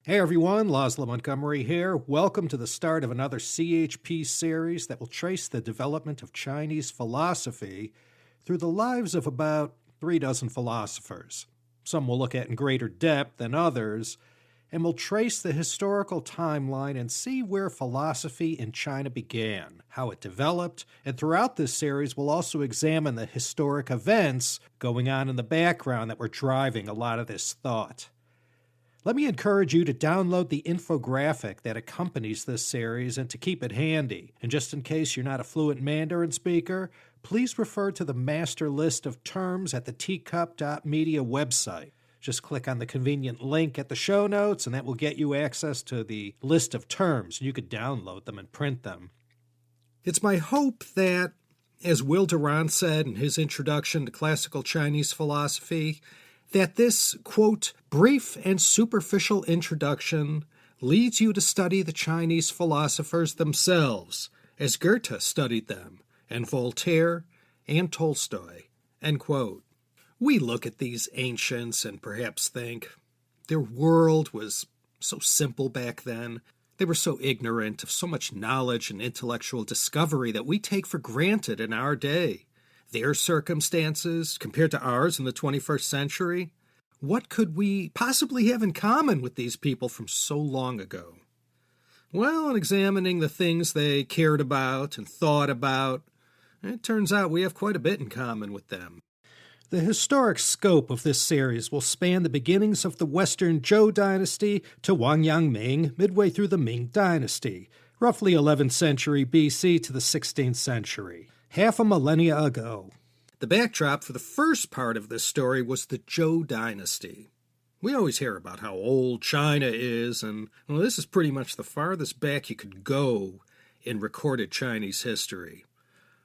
Hey everyone, Laszlo Montgomery here. Welcome to the start of another CHP series that will trace the development of Chinese philosophy through the lives of about 36 philosophers. Some we'll look at in greater depth than others, and we'll trace the historical timeline and see where philosophy in China began, how it developed, and throughout this series we'll also examine the historic events going on in the background that were driving a lot of this thought. Let me encourage you to download the infographic that accompanies this series and to keep it handy. And just in case you're not a fluent Mandarin speaker, please refer to the master list of terms at the teacup.media website. Just click on the convenient link at the show notes and that will get you access to the list of terms. You could download them and print them. It's my hope that, as Will Durant said in his introduction to classical Chinese philosophy, that this, quote, brief and superficial introduction leads you to study the Chinese philosophers themselves, as Goethe studied them, and Voltaire and Tolstoy, end quote. We look at these ancients and perhaps think, their world was so simple back then. They were so ignorant of so much knowledge and intellectual discovery that we take for granted in our day. Their circumstances compared to ours in the 21st century? What could we possibly have in common with these people from so long ago? Well, in examining the things they cared about and thought about, it turns out we have quite a bit in common with them. The historic scope of this series will span the beginnings of the Western Zhou Dynasty to Wang Yang midway through the Ming Dynasty, roughly 11th century BC to the 16th century. Half a millennia ago. The backdrop for the first part of this story was the Zhou Dynasty. We always hear about how old China is, and this is pretty much the farthest back you could go in recorded Chinese history.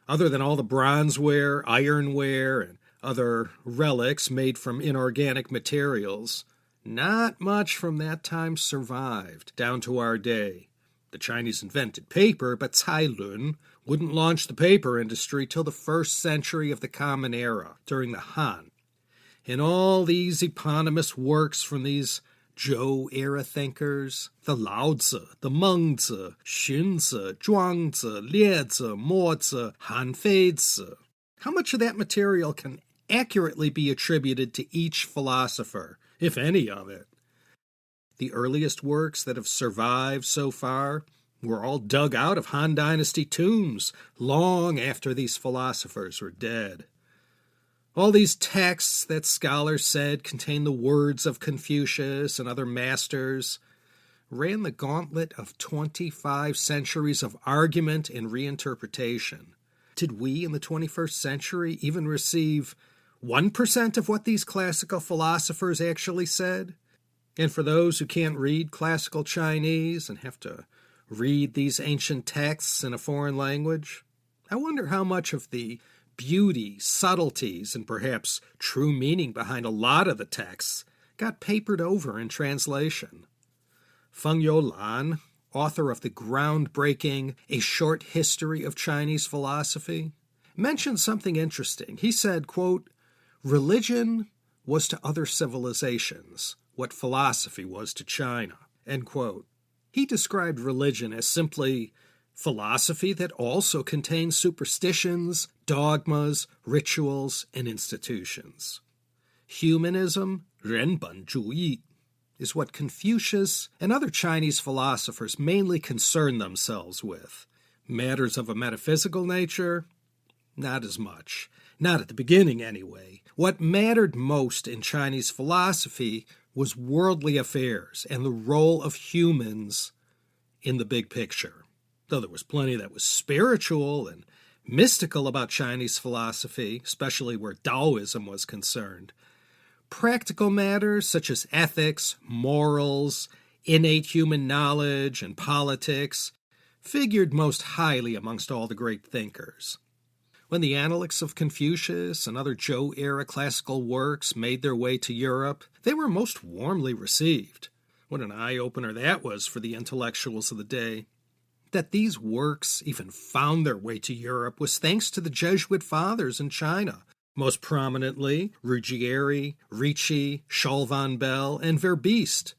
Other than all the bronzeware, ironware, and other relics made from inorganic materials, not much from that time survived down to our day. The Chinese invented paper, but Cailun wouldn't launch the paper industry till the first century of the Common Era, during the Han. And all these eponymous works from these Zhou-era thinkers, the Laozi, the Mengzi, Xunzi, Zhuangzi, Liezi, Mozi, Hanfeizi. How much of that material can accurately be attributed to each philosopher, if any of it? The earliest works that have survived so far were all dug out of Han Dynasty tombs long after these philosophers were dead. All these texts that scholars said contain the words of Confucius and other masters ran the gauntlet of 25 centuries of argument and reinterpretation. Did we in the 21st century even receive 1% of what these classical philosophers actually said? And for those who can't read classical Chinese and have to read these ancient texts in a foreign language, I wonder how much of the beauty, subtleties, and perhaps true meaning behind a lot of the texts got papered over in translation. Feng Youlan, author of the groundbreaking A Short History of Chinese Philosophy, mentioned something interesting. He said, quote, religion was to other civilizations what philosophy was to China, end quote. He described religion as simply philosophy that also contains superstitions, dogmas, rituals, and institutions. Humanism, 人本主义, is what Confucius and other Chinese philosophers mainly concern themselves with. Matters of a metaphysical nature? Not as much. Not at the beginning, anyway. What mattered most in Chinese philosophy was worldly affairs and the role of humans in the big picture. Though there was plenty that was spiritual and mystical about Chinese philosophy, especially where Taoism was concerned. Practical matters such as ethics, morals, innate human knowledge, and politics figured most highly amongst all the great thinkers. When the Analects of Confucius and other Zhou-era classical works made their way to Europe, they were most warmly received. What an eye-opener that was for the intellectuals of the day. That these works even found their way to Europe was thanks to the Jesuit fathers in China, most prominently Ruggieri, Ricci, Charles von Bell, and Verbiest.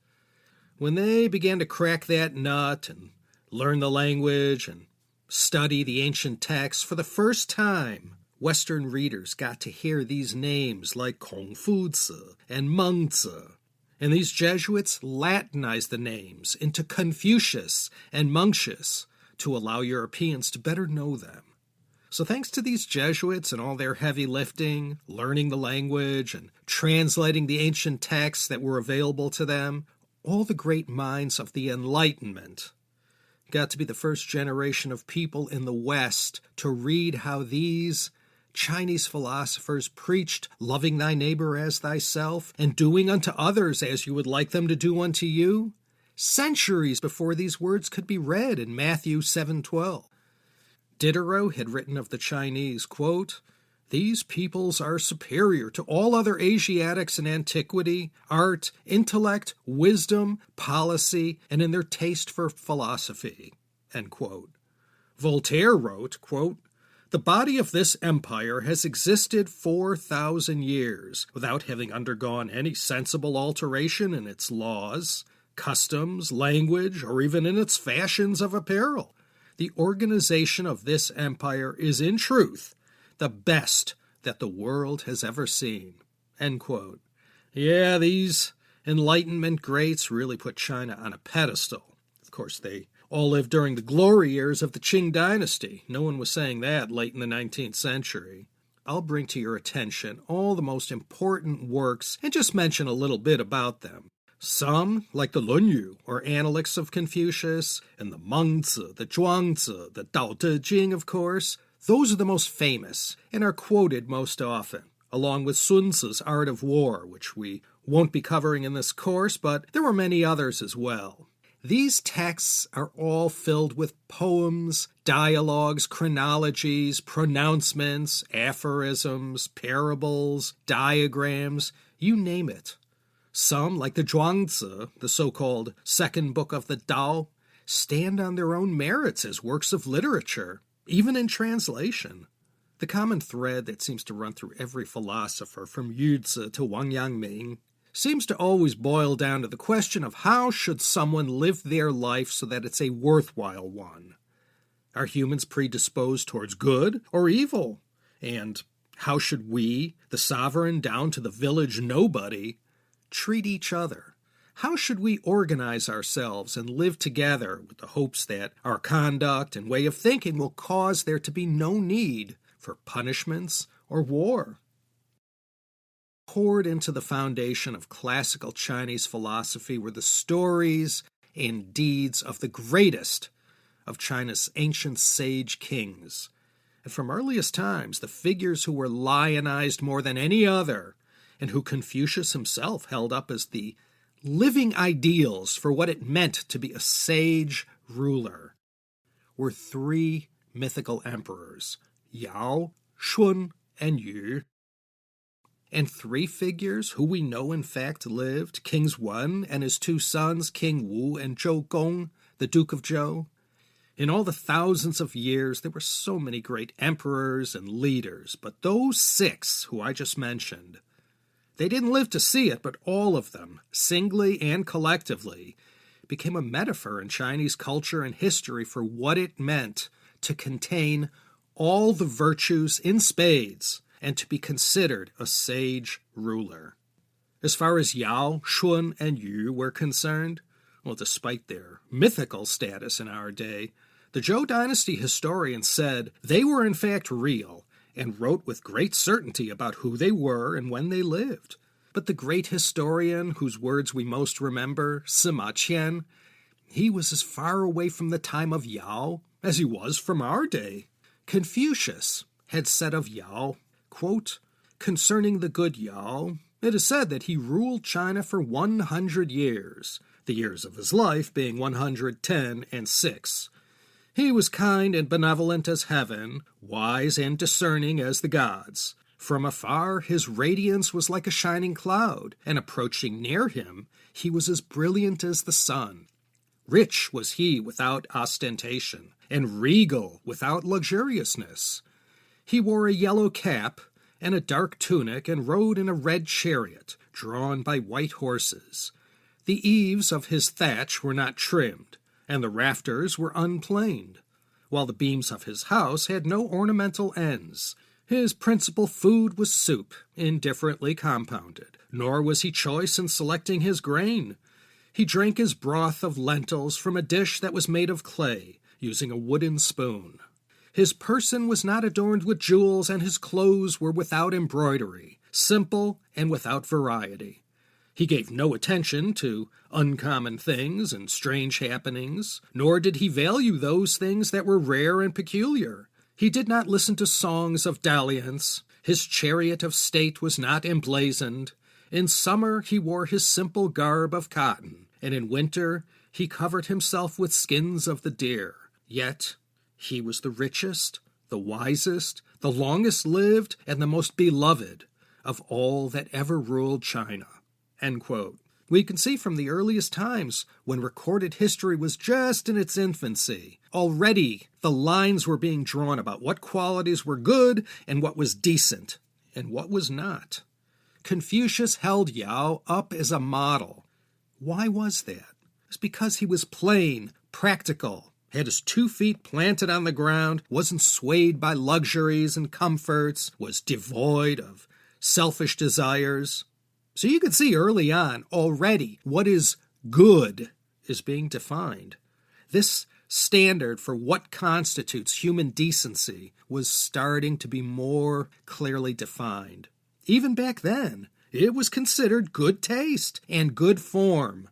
When they began to crack that nut and learn the language and study the ancient texts, for the first time, Western readers got to hear these names like Confucius and Mengzi. And these Jesuits Latinized the names into Confucius and Mencius to allow Europeans to better know them. So thanks to these Jesuits and all their heavy lifting, learning the language and translating the ancient texts that were available to them, all the great minds of the Enlightenment got to be the first generation of people in the West to read how these Chinese philosophers preached loving thy neighbor as thyself and doing unto others as you would like them to do unto you, centuries before these words could be read in Matthew 7:12. Diderot had written of the Chinese, quote, "These peoples are superior to all other Asiatics in antiquity, art, intellect, wisdom, policy, and in their taste for philosophy." End quote. Voltaire wrote, quote, "The body of this empire has existed 4,000 years without having undergone any sensible alteration in its laws, customs, language, or even in its fashions of apparel. The organization of this empire is in truth the best that the world has ever seen." End quote. Yeah, these Enlightenment greats really put China on a pedestal. Of course, they all lived during the glory years of the Tang Dynasty. No one was saying that late in the 19th century. I'll bring to your attention all the most important works and just mention a little bit about them. Some, like the Lunyu, or Analects of Confucius, and the Mengzi, the Zhuangzi, the Tao Te Ching, of course, those are the most famous and are quoted most often, along with Sun Tzu's Art of War, which we won't be covering in this course, but there were many others as well. These texts are all filled with poems, dialogues, chronologies, pronouncements, aphorisms, parables, diagrams, you name it. Some, like the Zhuangzi, the so-called second book of the Tao, stand on their own merits as works of literature, even in translation. The common thread that seems to run through every philosopher, from Yuzi to Wang Yangming, seems to always boil down to the question of how should someone live their life so that it's a worthwhile one. Are humans predisposed towards good or evil? And how should we, the sovereign down to the village nobody, treat each other? How should we organize ourselves and live together with the hopes that our conduct and way of thinking will cause there to be no need for punishments or war? Poured into the foundation of classical Chinese philosophy were the stories and deeds of the greatest of China's ancient sage kings. And from earliest times, the figures who were lionized more than any other, and who Confucius himself held up as the living ideals for what it meant to be a sage ruler, were three mythical emperors, Yao, Shun, and Yu. And three figures who we know in fact lived, Kings Wen and his two sons, King Wu and Zhou Gong, the Duke of Zhou. In all the thousands of years, there were so many great emperors and leaders, but those six who I just mentioned, they didn't live to see it, but all of them, singly and collectively, became a metaphor in Chinese culture and history for what it meant to contain all the virtues in spades and to be considered a sage ruler. As far as Yao, Shun, and Yu were concerned, well, despite their mythical status in our day, the Zhou Dynasty historians said they were in fact real and wrote with great certainty about who they were and when they lived. But the great historian whose words we most remember, Sima Qian, he was as far away from the time of Yao as he was from our day. Confucius had said of Yao, quote, "Concerning the good Yao, it is said that he ruled China for 100 years, the years of his life being 110 and 6. He was kind and benevolent as heaven, wise and discerning as the gods. From afar his radiance was like a shining cloud, and approaching near him, he was as brilliant as the sun. Rich was he without ostentation, and regal without luxuriousness. He wore a yellow cap and a dark tunic, and rode in a red chariot, drawn by white horses. The eaves of his thatch were not trimmed, and the rafters were unplaned, while the beams of his house had no ornamental ends. His principal food was soup, indifferently compounded, nor was he choice in selecting his grain. He drank his broth of lentils from a dish that was made of clay, using a wooden spoon. His person was not adorned with jewels, and his clothes were without embroidery, simple and without variety. He gave no attention to uncommon things and strange happenings, nor did he value those things that were rare and peculiar. He did not listen to songs of dalliance. His chariot of state was not emblazoned. In summer he wore his simple garb of cotton, and in winter he covered himself with skins of the deer. Yet he was the richest, the wisest, the longest lived, and the most beloved of all that ever ruled China." End quote. We can see from the earliest times, when recorded history was just in its infancy, already the lines were being drawn about what qualities were good and what was decent and what was not. Confucius held Yao up as a model. Why was that? It's because he was plain, practical, had his 2 feet planted on the ground, wasn't swayed by luxuries and comforts, was devoid of selfish desires. So you can see early on already what is good is being defined. This standard for what constitutes human decency was starting to be more clearly defined. Even back then, it was considered good taste and good form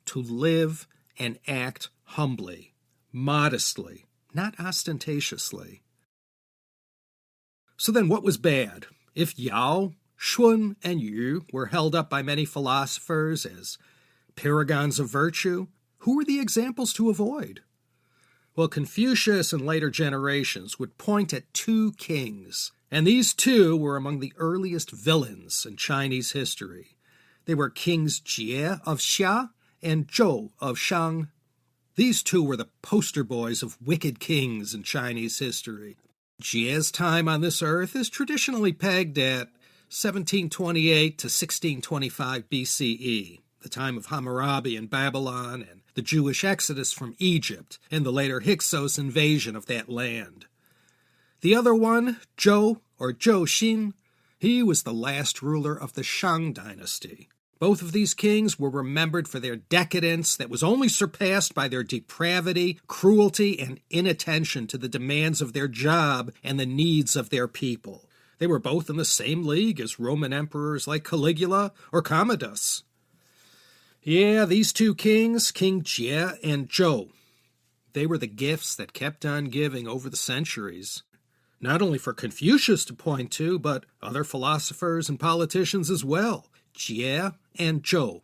to live and act humbly, modestly, not ostentatiously. So then what was bad? If Yao, Shun, and Yu were held up by many philosophers as paragons of virtue, who were the examples to avoid? Well, Confucius and later generations would point at 2 kings, and these 2 were among the earliest villains in Chinese history. They were Kings Jie of Xia and Zhou of Shang. These 2 were the poster boys of wicked kings in Chinese history. Jie's time on this earth is traditionally pegged at 1728 to 1625 BCE, the time of Hammurabi in Babylon and the Jewish exodus from Egypt and the later Hyksos invasion of that land. The other one, Zhou, or Zhou Xin, he was the last ruler of the Tang Dynasty. Both of these kings were remembered for their decadence that was only surpassed by their depravity, cruelty, and inattention to the demands of their job and the needs of their people. They were both in the same league as Roman emperors like Caligula or Commodus. Yeah, these 2 kings, King Jie and Zhou, they were the gifts that kept on giving over the centuries, not only for Confucius to point to, but other philosophers and politicians as well. Jie and Zhou,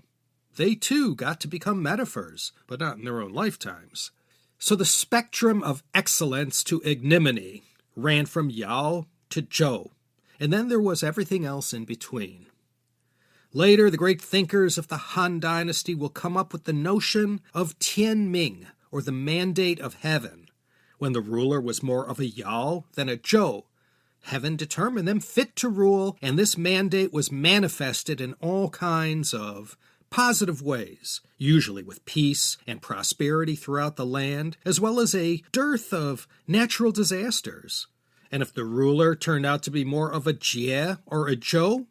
they too got to become metaphors, but not in their own lifetimes. So the spectrum of excellence to ignominy ran from Yao to Zhou, and then there was everything else in between. Later, the great thinkers of the Han Dynasty will come up with the notion of Tianming, or the mandate of heaven. When the ruler was more of a Yao than a Zhou, heaven determined them fit to rule, and this mandate was manifested in all kinds of positive ways, usually with peace and prosperity throughout the land, as well as a dearth of natural disasters. And if the ruler turned out to be more of a Jie or a Zhou,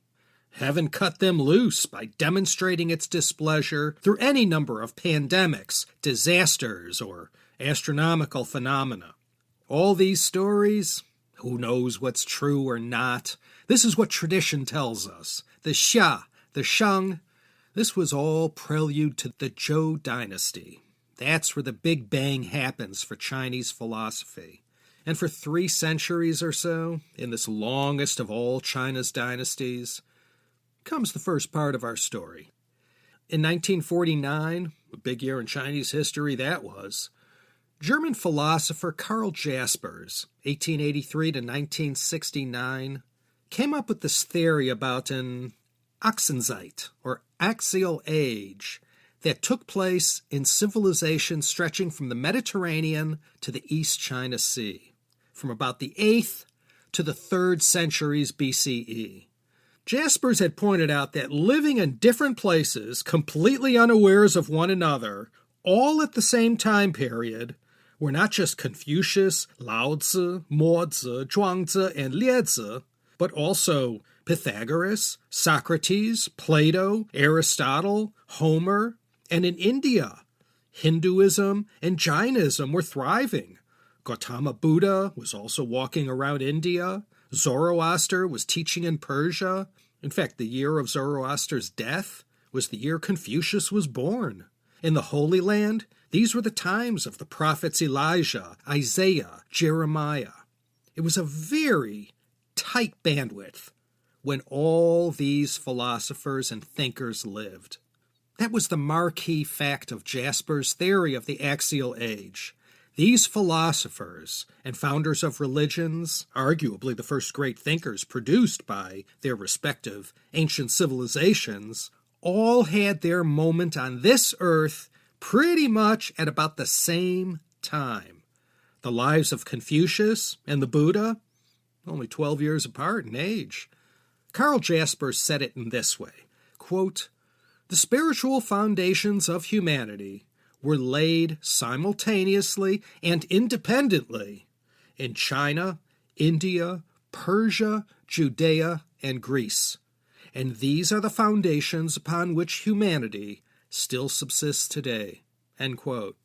heaven cut them loose by demonstrating its displeasure through any number of pandemics, disasters, or astronomical phenomena. All these stories, who knows what's true or not? This is what tradition tells us. The Xia, the Shang, this was all prelude to the Zhou Dynasty. That's where the Big Bang happens for Chinese philosophy. And for 3 centuries or so, in this longest of all China's dynasties, comes the first part of our story. In 1949, a big year in Chinese history that was, German philosopher Karl Jaspers, 1883 to 1969, came up with this theory about an Ochsenzeit, or Axial Age, that took place in civilization stretching from the Mediterranean to the East China Sea, from about the 8th to the 3rd centuries BCE. Jaspers had pointed out that living in different places, completely unawares of one another, all at the same time period, were not just Confucius, Lao Tzu, Mo Tzu, Zhuangzi, and Liezi, but also Pythagoras, Socrates, Plato, Aristotle, Homer, and in India, Hinduism and Jainism were thriving. Gautama Buddha was also walking around India. Zoroaster was teaching in Persia. In fact, the year of Zoroaster's death was the year Confucius was born. In the Holy Land, these were the times of the prophets Elijah, Isaiah, Jeremiah. It was a very tight bandwidth when all these philosophers and thinkers lived. That was the marquee fact of Jaspers' theory of the Axial Age. These philosophers and founders of religions, arguably the first great thinkers produced by their respective ancient civilizations, all had their moment on this earth pretty much at about the same time. The lives of Confucius and the Buddha, only 12 years apart in age. Karl Jaspers said it in this way, quote, "The spiritual foundations of humanity were laid simultaneously and independently in China, India, Persia, Judea, and Greece. And these are the foundations upon which humanity still subsists today." End quote.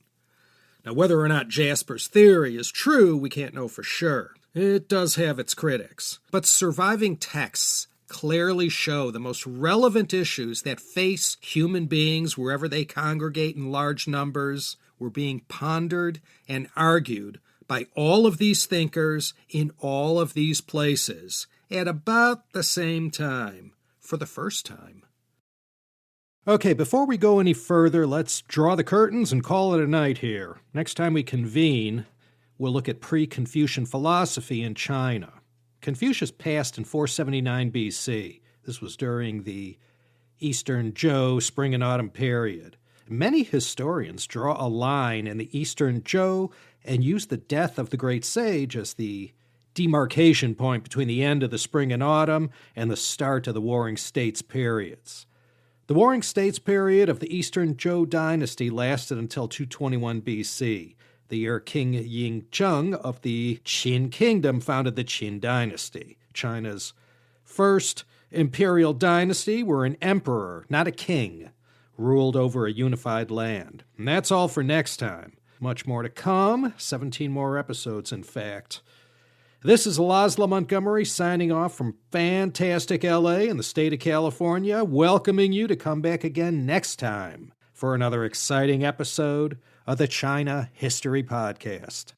Now, whether or not Jaspers' theory is true, we can't know for sure. It does have its critics. But surviving texts clearly show the most relevant issues that face human beings wherever they congregate in large numbers were being pondered and argued by all of these thinkers in all of these places at about the same time, for the first time. Okay, before we go any further, let's draw the curtains and call it a night here. Next time we convene, we'll look at pre-Confucian philosophy in China. Confucius passed in 479 BC. This was during the Eastern Zhou spring and autumn period. Many historians draw a line in the Eastern Zhou and use the death of the great sage as the demarcation point between the end of the spring and autumn and the start of the Warring States periods. The Warring States period of the Eastern Zhou dynasty lasted until 221 BC, the year King Yingzheng of the Qin Kingdom founded the Qin Dynasty, China's first imperial dynasty where an emperor, not a king, ruled over a unified land. And that's all for next time. Much more to come, 17 more episodes, in fact. This is Laszlo Montgomery signing off from fantastic LA in the state of California, welcoming you to come back again next time for another exciting episode of the China History Podcast.